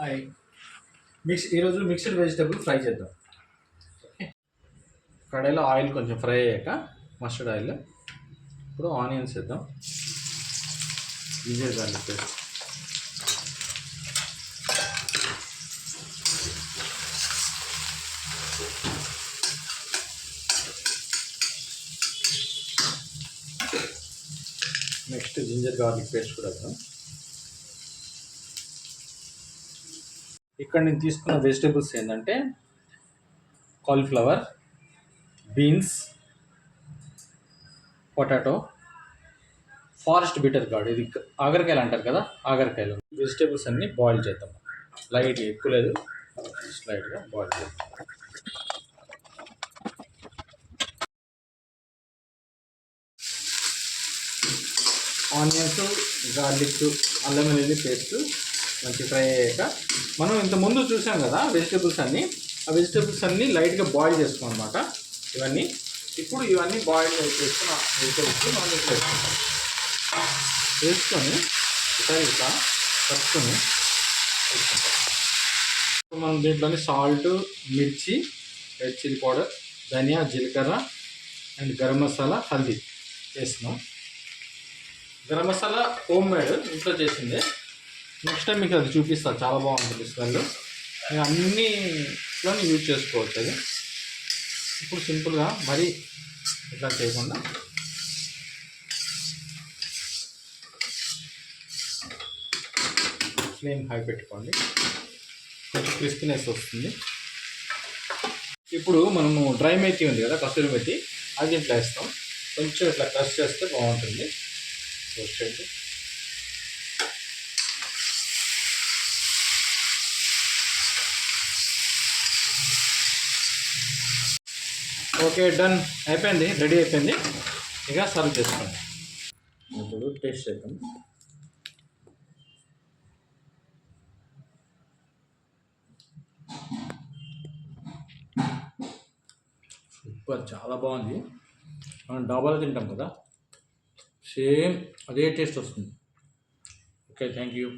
Hi ఈరోజు mixed vegetable fry చేద్దాం. కడాయిలో ఆయిల్ కొంచెం ఫ్రై అయ్యాక మస్టర్డ్ ఆయిల్ ఇప్పుడు ఆనియన్స్ వేద్దాం. Ginger garlic paste, next ginger garlic paste కూడా వేద్దాం. ఇక్కడ నేను తీసుకున్న వెజిటేబుల్స్ ఏంటంటే cauliflower, beans, potato, forest bitter gourd, ఇది ఆగరకాయలు అంటారు కదా, ఆగరకాయలు. వెజిటేబుల్స్ అన్నీ బాయిల్ చేద్దాం. లైట్, ఎక్కువ లేదు, లైట్గా బాయిల్ చేద్దాం. ఆనియన్స్, గార్లిక్, అల్లం వెల్లుల్లి పేస్ట్ మంచి ఫ్రై అయ్యాక మనం ఇంతకుముందు చూసాం కదా వెజిటేబుల్స్ అన్నీ, ఆ వెజిటేబుల్స్ అన్నీ లైట్గా బాయిల్ చేసుకోం అనమాట. ఇవన్నీ ఇవన్నీ బాయిల్ చేసుకున్న వెజిటేబుల్స్ మనం వేసుకుంటాం. వేసుకొని ఒకసారి ఇట్లా కలుపుకొని వేసుకుంటాం. మనం దీంట్లోని సాల్ట్, మిర్చి, రెడ్ చిల్లీ పౌడర్, ధనియా, జీలకర్ర అండ్ గరం మసాలా, హల్దీ వేస్తున్నాం. గరం మసాలా హోమ్ మేడ్, ఇంట్లో చేసింది. నెక్స్ట్ టైం మీకు అది చూపిస్తాను, చాలా బాగుంటుంది స్మెల్. నేను అన్నిట్లో యూజ్ చేసుకోవచ్చు అది. ఇప్పుడు సింపుల్గా మరీ ఇట్లా చేయకుండా ఫ్లేమ్ హై పెట్టుకోండి, కొంచెం క్రిస్పీనెస్ వస్తుంది. ఇప్పుడు మనము డ్రై మెథీ ఉంది కదా, కసూరి మెథీ, అది ఇట్లా వేస్తాం. కొంచెం ఇట్లా క్రష్ చేస్తే బాగుంటుంది. వచ్చేది ఓకే, డన్ అయిపోయింది, రెడీ అయిపోయింది. ఇక సర్వ్ చేసుకోండి. ఇప్పుడు టేస్ట్ చేద్దాం. సూపర్, చాలా బాగుంది. మనం డాబాలో తింటాం కదా, సేమ్ అదే టేస్ట్ వస్తుంది. Okay, thank you.